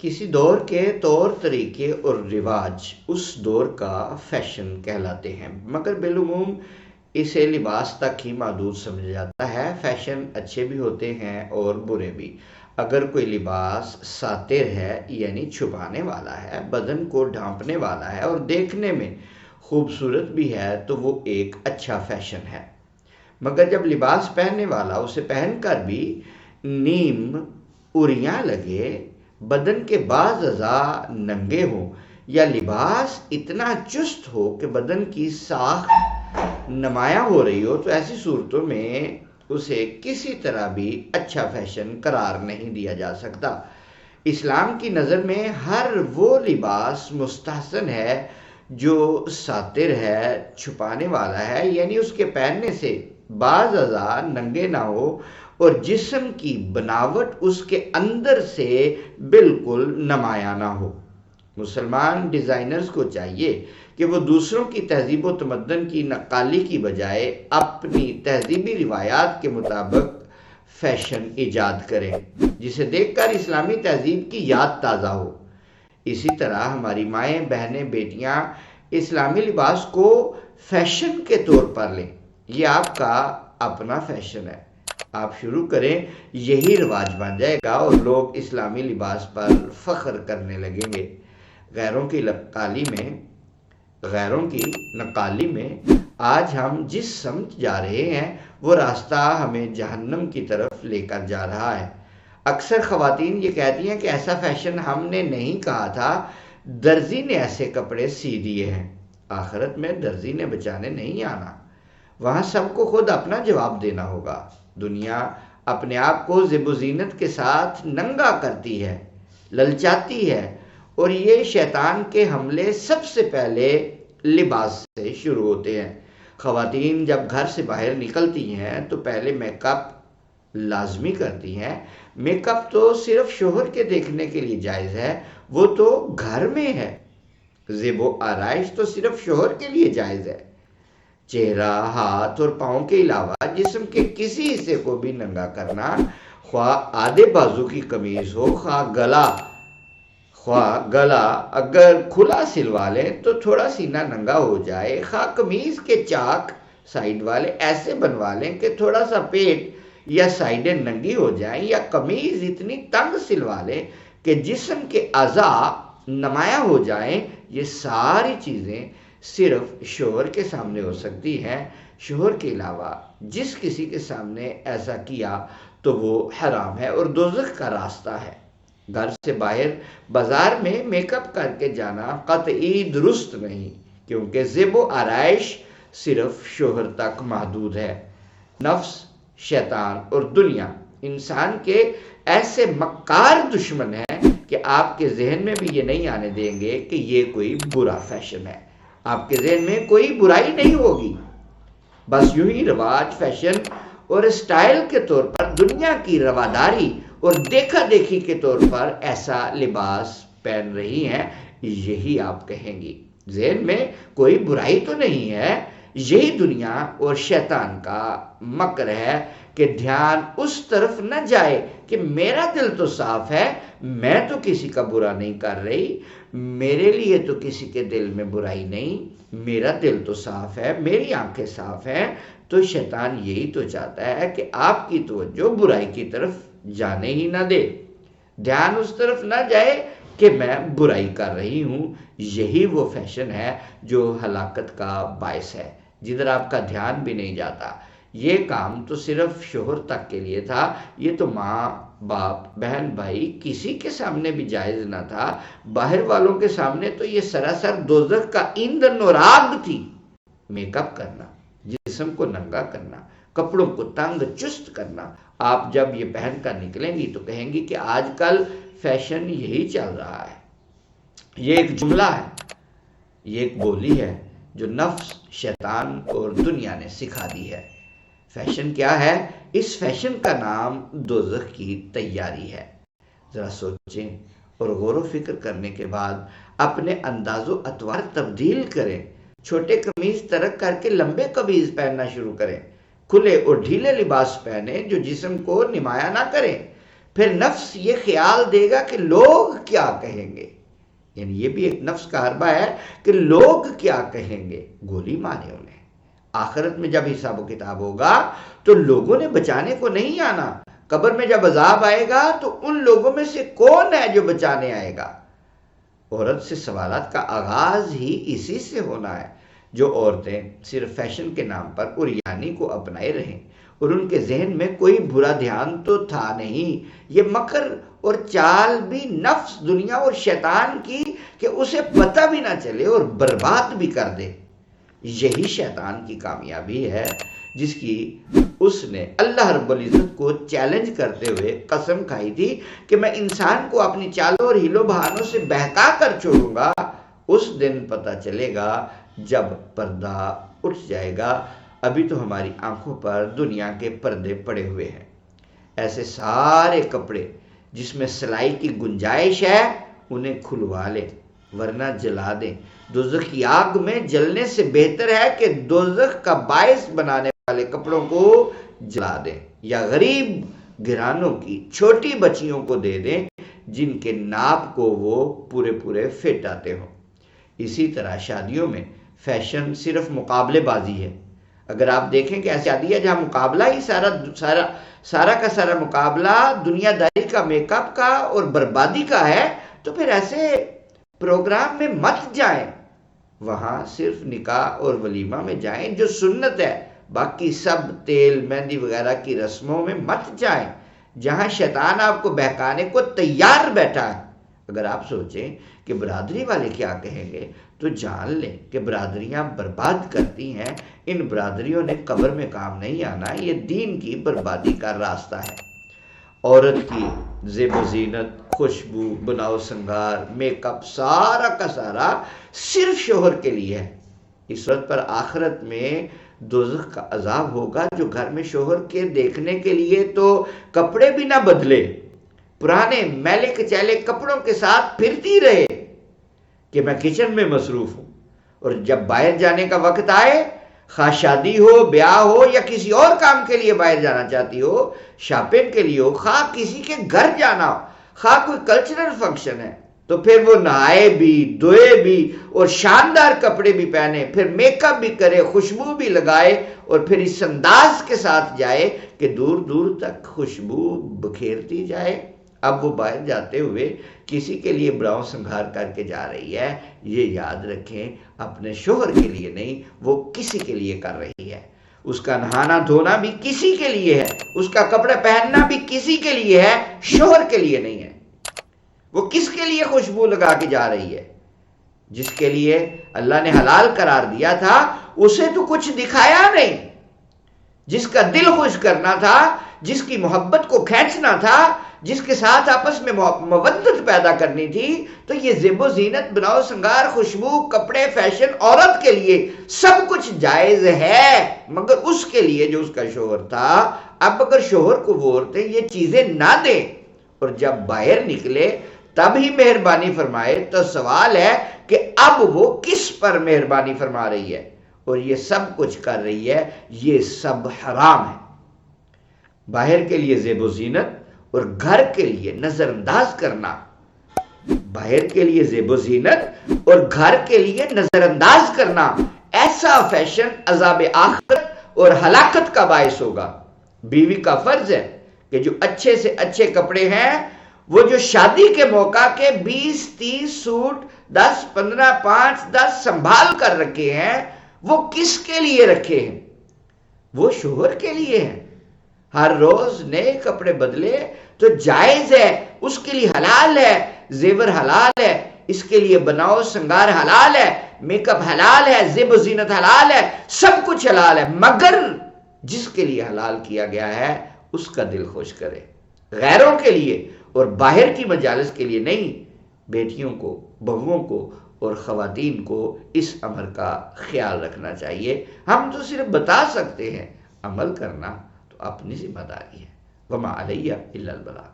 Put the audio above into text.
کسی دور کے طور طریقے اور رواج اس دور کا فیشن کہلاتے ہیں، مگر بالعموم اسے لباس تک ہی محدود سمجھا جاتا ہے۔ فیشن اچھے بھی ہوتے ہیں اور برے بھی۔ اگر کوئی لباس ساتر ہے یعنی چھپانے والا ہے، بدن کو ڈھانپنے والا ہے اور دیکھنے میں خوبصورت بھی ہے تو وہ ایک اچھا فیشن ہے۔ مگر جب لباس پہننے والا اسے پہن کر بھی نیم اریاں لگے، بدن کے بعض اعضاء ننگے ہوں یا لباس اتنا چست ہو کہ بدن کی ساخت نمایاں ہو رہی ہو، تو ایسی صورتوں میں اسے کسی طرح بھی اچھا فیشن قرار نہیں دیا جا سکتا۔ اسلام کی نظر میں ہر وہ لباس مستحسن ہے جو ساتر ہے، چھپانے والا ہے، یعنی اس کے پہننے سے بعض اعضاء ننگے نہ ہو اور جسم کی بناوٹ اس کے اندر سے بالکل نمایاں نہ ہو۔ مسلمان ڈیزائنرز کو چاہیے کہ وہ دوسروں کی تہذیب و تمدن کی نقالی کی بجائے اپنی تہذیبی روایات کے مطابق فیشن ایجاد کریں، جسے دیکھ کر اسلامی تہذیب کی یاد تازہ ہو۔ اسی طرح ہماری مائیں، بہنیں، بیٹیاں اسلامی لباس کو فیشن کے طور پر لیں۔ یہ آپ کا اپنا فیشن ہے، آپ شروع کریں، یہی رواج بن جائے گا اور لوگ اسلامی لباس پر فخر کرنے لگیں گے۔ غیروں کی نقالی میں آج ہم جس سمت جا رہے ہیں وہ راستہ ہمیں جہنم کی طرف لے کر جا رہا ہے۔ اکثر خواتین یہ کہتی ہیں کہ ایسا فیشن ہم نے نہیں کہا تھا، درزی نے ایسے کپڑے سی دیے ہیں۔ آخرت میں درزی نے بچانے نہیں آنا، وہاں سب کو خود اپنا جواب دینا ہوگا۔ دنیا اپنے آپ کو زیب و زینت کے ساتھ ننگا کرتی ہے، للچاتی ہے، اور یہ شیطان کے حملے سب سے پہلے لباس سے شروع ہوتے ہیں۔ خواتین جب گھر سے باہر نکلتی ہیں تو پہلے میک اپ لازمی کرتی ہیں۔ میک اپ تو صرف شوہر کے دیکھنے کے لیے جائز ہے، وہ تو گھر میں ہے۔ زیب و آرائش تو صرف شوہر کے لیے جائز ہے۔ چہرہ، ہاتھ اور پاؤں کے علاوہ جسم کے کسی حصے کو بھی ننگا کرنا، خواہ آدھے بازو کی قمیض ہو، خواہ گلا اگر کھلا سلوا لیں تو تھوڑا سینہ ننگا ہو جائے، خواہ قمیض کے چاک سائیڈ والے ایسے بنوا لیں کہ تھوڑا سا پیٹ یا سائیڈیں ننگی ہو جائیں، یا قمیض اتنی تنگ سلوا لیں کہ جسم کے اعضاء نمایاں ہو جائیں، یہ ساری چیزیں صرف شوہر کے سامنے ہو سکتی ہیں۔ شوہر کے علاوہ جس کسی کے سامنے ایسا کیا تو وہ حرام ہے اور دوزخ کا راستہ ہے۔ گھر سے باہر بازار میں میک اپ کر کے جانا قطعی درست نہیں، کیونکہ زیب و آرائش صرف شوہر تک محدود ہے۔ نفس، شیطان اور دنیا انسان کے ایسے مکار دشمن ہیں کہ آپ کے ذہن میں بھی یہ نہیں آنے دیں گے کہ یہ کوئی برا فیشن ہے۔ آپ کے ذہن میں کوئی برائی نہیں ہوگی، بس یوں ہی رواج، فیشن اور اسٹائل کے طور پر دنیا کی رواداری اور دیکھا دیکھی کے طور پر ایسا لباس پہن رہی ہیں، یہی آپ کہیں گی۔ ذہن میں کوئی برائی تو نہیں ہے، یہی دنیا اور شیطان کا مکر ہے کہ دھیان اس طرف نہ جائے کہ میرا دل تو صاف ہے، میں تو کسی کا برا نہیں کر رہی، میرے لیے تو کسی کے دل میں برائی نہیں، میرا دل تو صاف ہے، میری آنکھیں صاف ہیں۔ تو شیطان یہی تو چاہتا ہے کہ آپ کی توجہ برائی کی طرف جانے ہی نہ دے، دھیان اس طرف نہ جائے کہ میں برائی کر رہی ہوں۔ یہی وہ فیشن ہے جو ہلاکت کا باعث ہے، جدھر آپ کا دھیان بھی نہیں جاتا۔ یہ کام تو صرف شوہر تک کے لیے تھا، یہ تو ماں، باپ، بہن، بھائی کسی کے سامنے بھی جائز نہ تھا۔ باہر والوں کے سامنے تو یہ سراسر دوزخ کا ایندھن اور آگ تھی۔ میک اپ کرنا، جسم کو ننگا کرنا، کپڑوں کو تنگ چست کرنا، آپ جب یہ پہن کر نکلیں گی تو کہیں گی کہ آج کل فیشن یہی چل رہا ہے۔ یہ ایک جملہ ہے، یہ ایک بولی ہے جو نفس، شیطان اور دنیا نے سکھا دی ہے۔ فیشن کیا ہے؟ اس فیشن کا نام دوزخ کی تیاری ہے۔ ذرا سوچیں اور غور و فکر کرنے کے بعد اپنے انداز و اطوار تبدیل کریں۔ چھوٹے قمیض ترک کر کے لمبے قمیض پہننا شروع کریں۔ کھلے اور ڈھیلے لباس پہنیں جو جسم کو نمایاں نہ کریں۔ پھر نفس یہ خیال دے گا کہ لوگ کیا کہیں گے، یعنی یہ بھی ایک نفس کا حربہ ہے کہ لوگ کیا کہیں گے، گولی مارے انہیں۔ آخرت میں جب حساب و کتاب ہوگا تو لوگوں نے بچانے کو نہیں آنا، قبر میں جب عذاب آئے گا تو ان لوگوں میں سے کون ہے جو بچانے آئے گا؟ عورت سے سوالات کا آغاز ہی اسی سے ہونا ہے۔ جو عورتیں صرف فیشن کے نام پر عریانی کو اپنائے رہیں اور ان کے ذہن میں کوئی برا دھیان تو تھا نہیں، یہ مکر اور چال بھی نفس، دنیا اور شیطان کی کہ اسے پتہ بھی نہ چلے اور برباد بھی کر دے۔ یہی شیطان کی کامیابی ہے جس کی اس نے اللہ رب العزت کو چیلنج کرتے ہوئے قسم کھائی تھی کہ میں انسان کو اپنی چالوں اور ہیلوں بہانوں سے بہکا کر چھوڑوں گا۔ اس دن پتہ چلے گا جب پردہ اٹھ جائے گا۔ ابھی تو ہماری آنکھوں پر دنیا کے پردے پڑے ہوئے ہیں۔ ایسے سارے کپڑے جس میں سلائی کی گنجائش ہے انہیں کھلوا لیں ورنہ جلا دیں۔ دوزخ کی آگ میں جلنے سے بہتر ہے کہ دوزخ کا باعث بنانے والے کپڑوں کو جلا دیں، یا غریب گھرانوں کی چھوٹی بچیوں کو دے دیں جن کے ناپ کو وہ پورے پورے فٹ آتے ہوں۔ اسی طرح شادیوں میں فیشن صرف مقابلے بازی ہے۔ اگر آپ دیکھیں کہ ایسی شادی ہے جہاں مقابلہ ہی سارا کا سارا مقابلہ دنیا داری کا، میک اپ کا اور بربادی کا ہے، تو پھر ایسے پروگرام میں مت جائیں۔ وہاں صرف نکاح اور ولیمہ میں جائیں جو سنت ہے، باقی سب تیل مہندی وغیرہ کی رسموں میں مت جائیں جہاں شیطان آپ کو بہکانے کو تیار بیٹھا ہے۔ اگر آپ سوچیں کہ برادری والے کیا کہیں گے تو جان لیں کہ برادریاں برباد کرتی ہیں، ان برادریوں نے قبر میں کام نہیں آنا، یہ دین کی بربادی کا راستہ ہے۔ عورت کی زیب و زینت، خوشبو، بناؤ سنگار، میک اپ، سارا کا سارا صرف شوہر کے لیے ہے۔ اس صورت پر آخرت میں دوزخ کا عذاب ہوگا جو گھر میں شوہر کے دیکھنے کے لیے تو کپڑے بھی نہ بدلے، پرانے میلے کچیلے کپڑوں کے ساتھ پھرتی رہے کہ میں کچن میں مصروف ہوں، اور جب باہر جانے کا وقت آئے، خواہ شادی ہو، بیاہ ہو یا کسی اور کام کے لیے باہر جانا چاہتی ہو، شاپنگ کے لیے ہو، خواہ کسی کے گھر جانا ہو، خواہ کوئی کلچرل فنکشن ہے، تو پھر وہ نہائے بھی، دھوئے بھی اور شاندار کپڑے بھی پہنے، پھر میک اپ بھی کرے، خوشبو بھی لگائے، اور پھر اس انداز کے ساتھ جائے کہ دور دور تک خوشبو بکھیرتی جائے۔ اب وہ باہر جاتے ہوئے کسی کے لیے براؤں سنگھار کر کے جا رہی ہے، یہ یاد رکھیں اپنے شوہر کے لیے نہیں، وہ کسی کے لیے کر رہی ہے۔ اس کا نہانا دھونا بھی کسی کے لیے ہے، اس کا کپڑے پہننا بھی کسی کے لیے ہے، شوہر کے لیے نہیں ہے۔ وہ کس کے لیے خوشبو لگا کے جا رہی ہے؟ جس کے لیے اللہ نے حلال قرار دیا تھا اسے تو کچھ دکھایا نہیں، جس کا دل خوش کرنا تھا، جس کی محبت کو کھینچنا تھا، جس کے ساتھ آپس میں مودت پیدا کرنی تھی، تو یہ زیب و زینت، بناؤ سنگار، خوشبو، کپڑے، فیشن عورت کے لیے سب کچھ جائز ہے، مگر اس کے لیے جو اس کا شوہر تھا۔ اب اگر شوہر کو وہ عورتیں یہ چیزیں نہ دیں اور جب باہر نکلے تب ہی مہربانی فرمائے، تو سوال ہے کہ اب وہ کس پر مہربانی فرما رہی ہے؟ اور یہ سب کچھ کر رہی ہے، یہ سب حرام ہے۔ باہر کے لیے زیب و زینت اور گھر کے لیے نظر انداز کرنا، باہر کے لیے زیب و زینت اور گھر کے لیے نظر انداز کرنا، ایسا فیشن عذاب آخرت اور ہلاکت کا باعث ہوگا۔ بیوی کا فرض ہے کہ جو اچھے سے اچھے کپڑے ہیں، وہ جو شادی کے موقع کے 20-30 سوٹ 10-15 5-10 سنبھال کر رکھے ہیں، وہ کس کے لیے رکھے ہیں؟ وہ شوہر کے لیے ہیں۔ ہر روز نئے کپڑے بدلے تو جائز ہے، اس کے لیے حلال ہے، زیور حلال ہے، اس کے لیے بناؤ سنگار حلال ہے، میک اپ حلال ہے، زیب و زینت حلال ہے، سب کچھ حلال ہے، مگر جس کے لیے حلال کیا گیا ہے اس کا دل خوش کرے، غیروں کے لیے اور باہر کی مجالس کے لیے نہیں۔ بیٹیوں کو، بہوؤں کو اور خواتین کو اس امر کا خیال رکھنا چاہیے۔ ہم تو صرف بتا سکتے ہیں، عمل کرنا تو اپنی ذمہ داری ہے۔ وما علیہ الا البلاغ۔